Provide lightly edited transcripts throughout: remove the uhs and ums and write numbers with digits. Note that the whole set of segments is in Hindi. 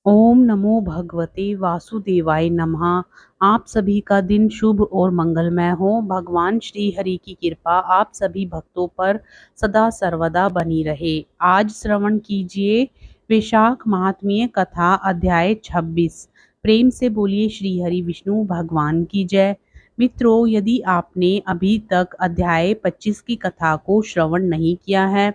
ओम नमो भगवते वासुदेवाय नमः। आप सभी का दिन शुभ और मंगलमय हो। भगवान श्री हरि की कृपा आप सभी भक्तों पर सदा सर्वदा बनी रहे। आज श्रवण कीजिए वैशाख महात्म्य कथा अध्याय 26। प्रेम से बोलिए श्री हरि विष्णु भगवान की जय। मित्रों, यदि आपने अभी तक अध्याय 25 की कथा को श्रवण नहीं किया है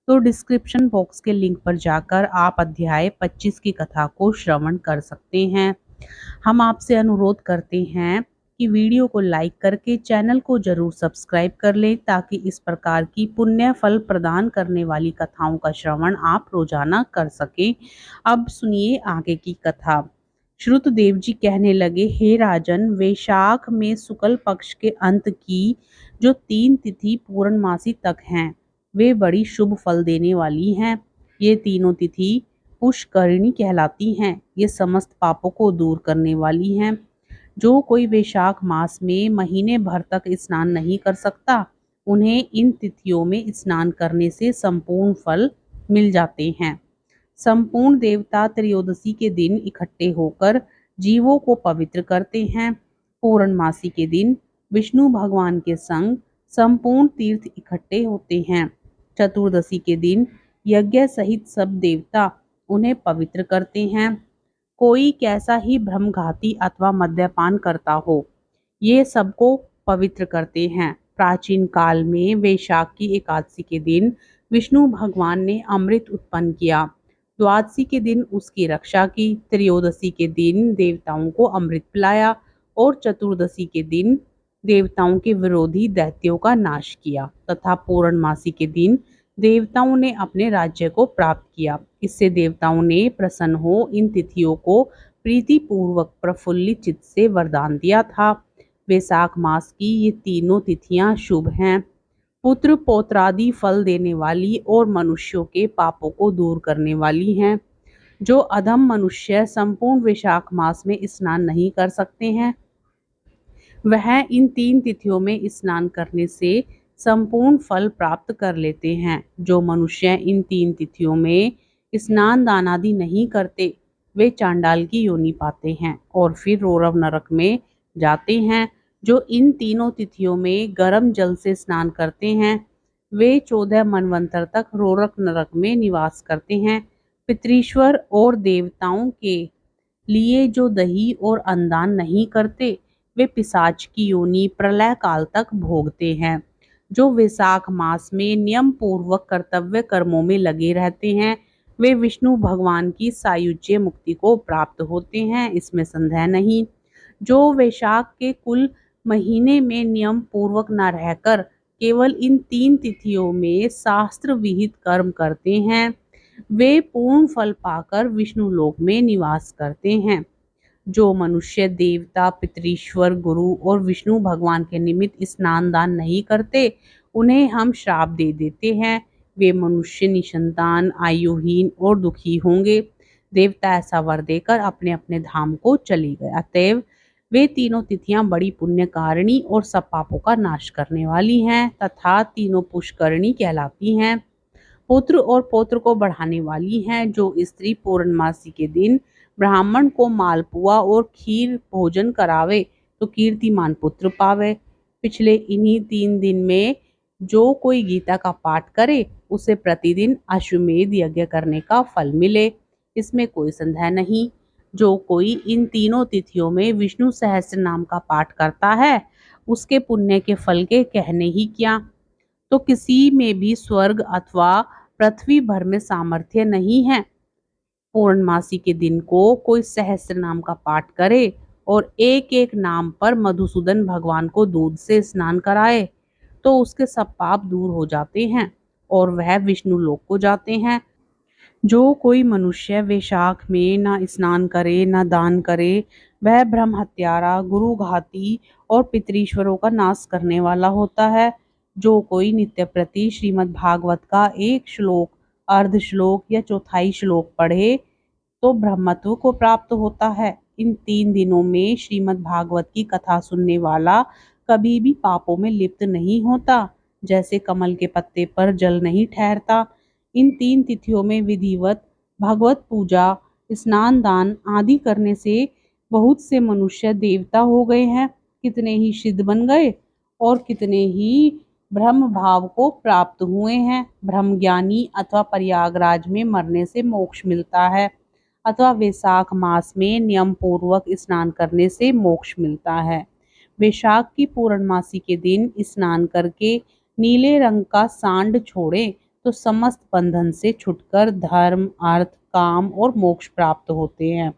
तो डिस्क्रिप्शन बॉक्स के लिंक पर जाकर आप अध्याय 25 की कथा को श्रवण कर सकते हैं। हम आपसे अनुरोध करते हैं कि वीडियो को लाइक करके चैनल को जरूर सब्सक्राइब कर लें ताकि इस प्रकार की पुण्य फल प्रदान करने वाली कथाओं का श्रवण आप रोजाना कर सकें। अब सुनिए आगे की कथा। श्रुतदेव जी कहने लगे, हे राजन, वैशाख में शुक्ल पक्ष के अंत की जो 3 तिथि पूर्णमासी तक हैं वे बड़ी शुभ फल देने वाली हैं। ये तीनों तिथि पुष्करिणी कहलाती हैं। ये समस्त पापों को दूर करने वाली हैं। जो कोई वैशाख मास में महीने भर तक स्नान नहीं कर सकता, उन्हें इन तिथियों में स्नान करने से संपूर्ण फल मिल जाते हैं। संपूर्ण देवता त्रयोदशी के दिन इकट्ठे होकर जीवों को पवित्र करते हैं। पूर्णमासी के दिन विष्णु भगवान के संग संपूर्ण तीर्थ इकट्ठे होते हैं। चतुर्दशी के दिन यज्ञ सहित सब देवता उन्हें पवित्र करते हैं। कोई कैसा ही भ्रमघाती अथवा मद्यपान करता हो, ये सबको पवित्र करते हैं। प्राचीन काल में वैशाख की एकादशी के दिन विष्णु भगवान ने अमृत उत्पन्न किया। द्वादशी के दिन उसकी रक्षा की। त्रयोदशी के दिन देवताओं को अमृत पिलाया और चतुर्दशी के दिन देवताओं के विरोधी दैत्यों का नाश किया तथा पूर्णमासी के दिन देवताओं ने अपने राज्य को प्राप्त किया। इससे देवताओं ने प्रसन्न हो इन तिथियों को प्रीति पूर्वक प्रफुल्लित चित्त से वरदान दिया था। वैशाख मास की ये तीनों तिथियां शुभ हैं। पुत्र पौत्रादि फल देने वाली और मनुष्यों के पापों को दूर करने वाली हैं। जो अधम मनुष्य संपूर्ण वैशाख मास में स्नान नहीं कर सकते हैं, वह इन 3 तिथियों में स्नान करने से संपूर्ण फल प्राप्त कर लेते हैं। जो मनुष्य इन 3 तिथियों में स्नान दान आदि नहीं करते, वे चांडाल की योनि पाते हैं और फिर रौरव नरक में जाते हैं। जो इन तीनों तिथियों में गर्म जल से स्नान करते हैं, वे 14 मनवंतर तक रौरक नरक में निवास करते हैं। पितृश्वर और देवताओं के लिए जो दही और अन्नदान नहीं करते, वे पिशाच की योनि प्रलय काल तक भोगते हैं। जो वैशाख मास में नियम पूर्वक कर्तव्य कर्मों में लगे रहते हैं, वे विष्णु भगवान की सायुज्य मुक्ति को प्राप्त होते हैं, इसमें संदेह नहीं। जो वैशाख के कुल महीने में नियम पूर्वक न रहकर केवल इन 3 तिथियों में शास्त्र विहित कर्म करते हैं, वे पूर्ण फल पाकर विष्णु लोक में निवास करते हैं। जो मनुष्य देवता पितृश्वर गुरु और विष्णु भगवान के निमित्त स्नान दान नहीं करते, उन्हें हम श्राप दे देते हैं। वे मनुष्य निसंतान, आयुहीन और दुखी होंगे। देवता ऐसा वर देकर अपने अपने धाम को चले गए। अतएव वे तीनों तिथियां बड़ी पुण्यकारिणी और सब पापों का नाश करने वाली हैं तथा तीनों पुष्करिणी कहलाती हैं। पुत्र और पौत्र को बढ़ाने वाली हैं। जो स्त्री पूर्णमासी के दिन ब्राह्मण को मालपुआ और खीर भोजन करावे तो कीर्तिमान पुत्र पावे। पिछले इन्हीं 3 दिन में जो कोई गीता का पाठ करे, उसे प्रतिदिन अश्वमेध यज्ञ करने का फल मिले, इसमें कोई संदेह नहीं। जो कोई इन तीनों तिथियों में विष्णु सहस्त्र नाम का पाठ करता है, उसके पुण्य के फल के कहने ही क्या। तो किसी में भी स्वर्ग अथवा पृथ्वी भर में सामर्थ्य नहीं है। पूर्णमासी के दिन को कोई सहस्त्र नाम का पाठ करे और एक एक नाम पर मधुसूदन भगवान को दूध से स्नान कराए, तो उसके सब पाप दूर हो जाते हैं और वह विष्णु लोक को जाते हैं। जो कोई मनुष्य वैशाख में न स्नान करे न दान करे, वह ब्रह्म हत्यारा, गुरु घाती और पितृश्वरों का नाश करने वाला होता है। जो कोई नित्य प्रति श्रीमद् भागवत का एक श्लोक, अर्ध श्लोक या चौथाई श्लोक पढ़े तो ब्रह्मत्व को प्राप्त होता है। इन 3 दिनों में श्रीमद् भागवत की कथा सुनने वाला कभी भी पापों में लिप्त नहीं होता, जैसे कमल के पत्ते पर जल नहीं ठहरता। इन 3 तिथियों में विधिवत भगवत पूजा स्नान दान आदि करने से बहुत से मनुष्य देवता हो गए हैं, कितने ही सिद्ध बन गए और कितने ही ब्रह्म भाव को प्राप्त हुए हैं। ब्रह्म ज्ञानी अथवा प्रयागराज में मरने से मोक्ष मिलता है अथवा वैशाख मास में नियम पूर्वक स्नान करने से मोक्ष मिलता है। वैशाख की पूर्णमासी के दिन स्नान करके नीले रंग का सांड छोड़े तो समस्त बंधन से छुटकर धर्म, अर्थ, काम और मोक्ष प्राप्त होते हैं।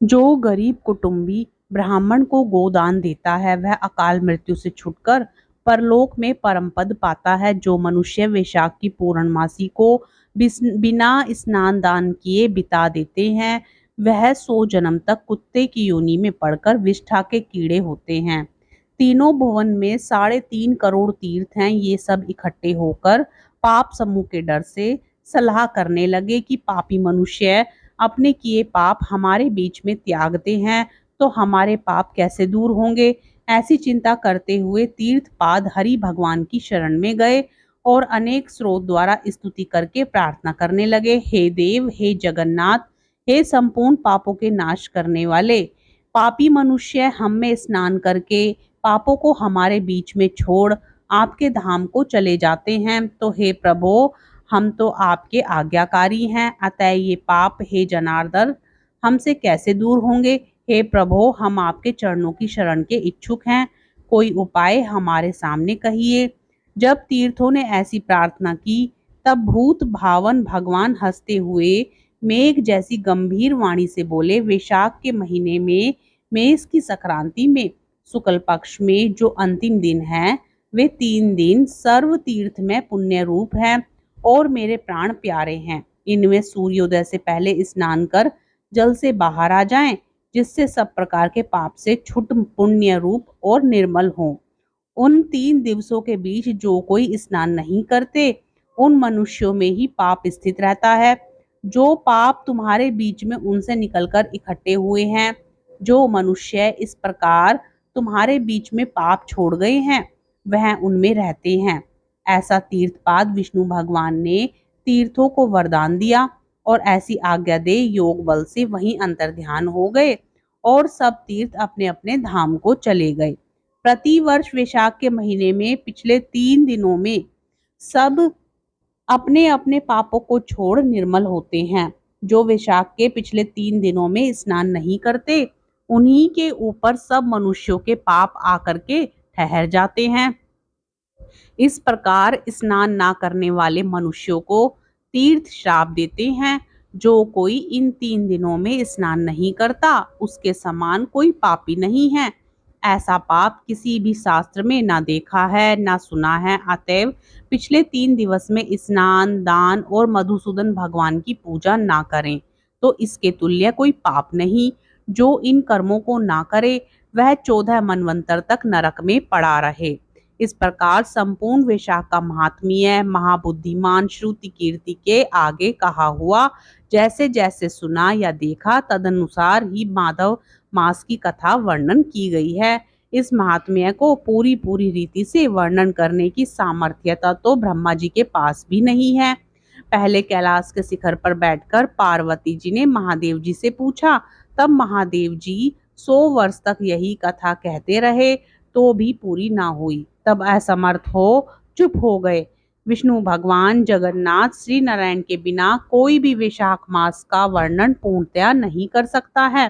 जो गरीब कुटुंबी ब्राह्मण को गोदान देता है वह अकाल मृत्यु से छुटकर परलोक में परम पद पाता है। जो मनुष्य वैशाख की पूर्णमासी को बिना स्नान दान किए बिता देते हैं वह 100 जन्म तक कुत्ते की योनि में पड़कर विष्ठा के कीड़े होते हैं। तीनों भुवन में 3.5 करोड़ तीर्थ हैं। ये सब इकट्ठे होकर पाप समूह के डर से सलाह करने लगे कि पापी मनुष्य अपने किए पाप हमारे बीच में त्यागते हैं तो हमारे पाप कैसे दूर होंगे। ऐसी चिंता करते हुए तीर्थपाद हरि भगवान की शरण में गए और अनेक स्रोत द्वारा स्तुति करके प्रार्थना करने लगे। हे देव, हे जगन्नाथ, हे संपूर्ण पापों के नाश करने वाले, पापी मनुष्य हम में स्नान करके पापों को हमारे बीच में छोड़ आपके धाम को चले जाते हैं। तो हे प्रभो, हम तो आपके आज्ञाकारी हैं, अतः ये पाप हे जनार्दन हमसे कैसे दूर होंगे। हे प्रभो, हम आपके चरणों की शरण के इच्छुक हैं, कोई उपाय हमारे सामने कहिए। जब तीर्थों ने ऐसी प्रार्थना की तब भूत भावन भगवान हंसते हुए मेघ जैसी गंभीर वाणी से बोले, वैशाख के महीने में मेष की संक्रांति में शुक्ल पक्ष में जो अंतिम दिन है वे 3 दिन सर्व तीर्थ में पुण्य रूप हैं और मेरे प्राण प्यारे हैं। इनमें सूर्योदय से पहले स्नान कर जल से बाहर आ जाएं, जिससे सब प्रकार के पाप से छुट पुण्य रूप और निर्मल हों। उन 3 दिवसों के बीच जो कोई स्नान नहीं करते उन मनुष्यों में ही पाप स्थित रहता है। जो पाप तुम्हारे बीच में उनसे निकलकर इकट्ठे हुए हैं, जो मनुष्य इस प्रकार तुम्हारे बीच में पाप छोड़ गए हैं वह उनमें रहते हैं। ऐसा तीर्थपाद विष्णु भगवान ने तीर्थों को वरदान दिया और ऐसी आज्ञा दे योग बल से वहीं अंतर्ध्यान हो गए और सब तीर्थ अपने अपने धाम को चले गए। प्रति वर्ष वैशाख के महीने में पिछले 3 दिनों में सब अपने अपने पापों को छोड़ निर्मल होते हैं। जो वैशाख के पिछले 3 दिनों में स्नान नहीं करते उन्हीं के ऊपर सब मनुष्यों के पाप आकर के ठहर जाते हैं। इस प्रकार स्नान ना करने वाले मनुष्यों को तीर्थ श्राप देते हैं। जो कोई इन 3 दिनों में स्नान नहीं करता उसके समान कोई पापी नहीं है। ऐसा पाप किसी भी शास्त्र में ना देखा है ना सुना है। अतएव पिछले 3 दिवस में स्नान, दान और मधुसूदन भगवान की पूजा ना करें तो इसके तुल्य कोई पाप नहीं। जो इन कर्मों को ना करे वह 14 मनवंतर तक नरक में पड़ा रहे। इस प्रकार संपूर्ण वैशाख का महात्म्य महाबुद्धिमान श्रुति कीर्ति के आगे कहा हुआ। जैसे जैसे सुना या देखा तदनुसार ही माधव मास की कथा वर्णन की गई है। इस महात्म्य को पूरी पूरी रीति से वर्णन करने की सामर्थ्यता तो ब्रह्मा जी के पास भी नहीं है। पहले कैलाश के शिखर पर बैठकर पार्वती जी ने महादेव जी से पूछा, तब महादेव जी 100 वर्ष तक यही कथा कहते रहे तो भी पूरी ना हुई। तब असमर्थ हो चुप हो गए। विष्णु भगवान जगन्नाथ श्री नारायण के बिना कोई भी वैशाख मास का वर्णन पूर्णतया नहीं कर सकता है।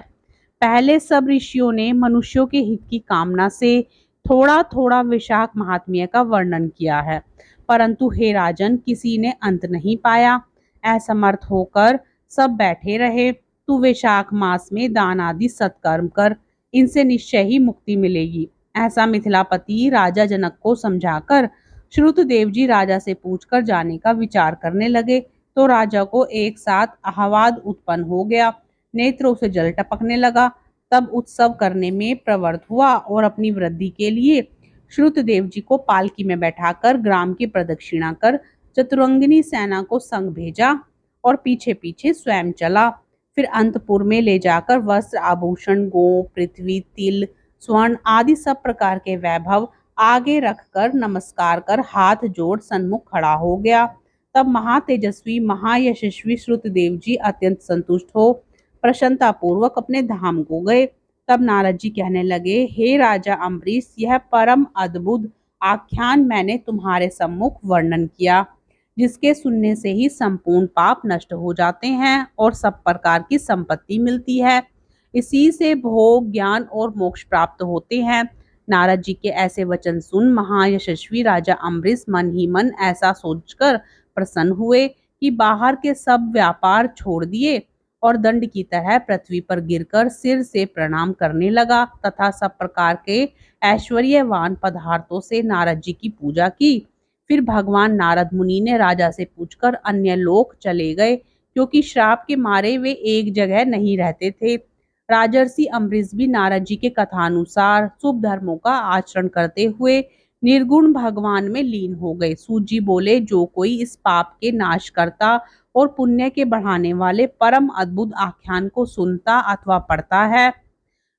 पहले सब ऋषियों ने मनुष्यों के हित की कामना से थोड़ा थोड़ा वैशाख महात्म्य का वर्णन किया है, परंतु हे राजन किसी ने अंत नहीं पाया। असमर्थ होकर सब बैठे रहे। तू वैशाख मास में दान आदि सत्कर्म कर, इनसे निश्चय ही मुक्ति मिलेगी। ऐसा मिथिलापति राजा जनक को समझाकर श्रुतदेव जी राजा से पूछकर जाने का विचार करने लगे तो राजा को एक साथ आह्लाद उत्पन्न हो गया, नेत्रों से जल टपकने लगा। तब उत्सव करने में प्रवृत्त हुआ और अपनी वृद्धि के लिए श्रुतदेव जी को पालकी में बैठाकर ग्राम की प्रदक्षिणा कर चतुरंगिनी सेना को संग भेजा और पीछे पीछे स्वयं चला। फिर अंतपुर में ले जाकर वस्त्र, आभूषण, गो, पृथ्वी, तिल, स्वर्ण आदि सब प्रकार के वैभव आगे रखकर नमस्कार कर हाथ जोड़ सन्मुख खड़ा हो गया। तब महातेजस्वी महायशस्वी श्रुतदेव जी अत्यंत संतुष्ट हो प्रसन्नता पूर्वक अपने धाम को गए। तब नारद जी कहने लगे, हे राजा अम्बरीश, यह परम अद्भुत आख्यान मैंने तुम्हारे सम्मुख वर्णन किया, जिसके सुनने से ही संपूर्ण पाप नष्ट हो जाते हैं और सब प्रकार की संपत्ति मिलती है। इसी से भोग, ज्ञान और मोक्ष प्राप्त होते हैं। नारद जी के ऐसे वचन सुन महायशस्वी राजा अम्बरीश मन ही मन ऐसा सोचकर प्रसन्न हुए कि बाहर के सब व्यापार छोड़ दिए और दंड की तरह पृथ्वी पर गिरकर सिर से प्रणाम करने लगा तथा सब प्रकार के ऐश्वर्यवान पदार्थों से नारद जी की पूजा की। फिर भगवान नारद मुनि ने राजा से पूछकर अन्य लोक चले गए, क्योंकि श्राप के मारे वे एक जगह नहीं रहते थे। राजर्षि अम्बरीश भी नारद जी के कथानुसार शुभ धर्मों का आचरण करते हुए निर्गुण भगवान में लीन हो गए। सूत जी बोले, जो कोई इस पाप के नाश करता और पुण्य के बढ़ाने वाले परम अद्भुत आख्यान को सुनता अथवा पढ़ता है,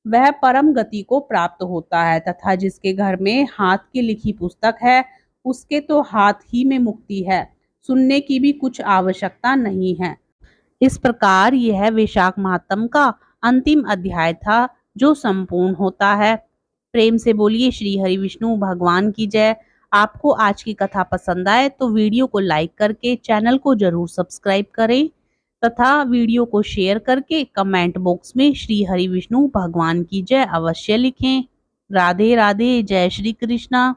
वह परम गति को प्राप्त होता है, तथा जिसके घर में हाथ की लिखी पुस्तक है, उसके तो हाथ ही में मुक्ति है, सुनने की भी कुछ आवश्यकता नहीं है। इस प्रकार यह वैशाख मातम का अंतिम अध्याय था, जो संपूर्ण होता है। प्रेम से बोलिए श्री हरि विष्णु भगवान की जय। आपको आज की कथा पसंद आए तो वीडियो को लाइक करके चैनल को जरूर सब्सक्राइब करें तथा वीडियो को शेयर करके कमेंट बॉक्स में श्री हरि विष्णु भगवान की जय अवश्य लिखें। राधे राधे, जय श्री कृष्णा।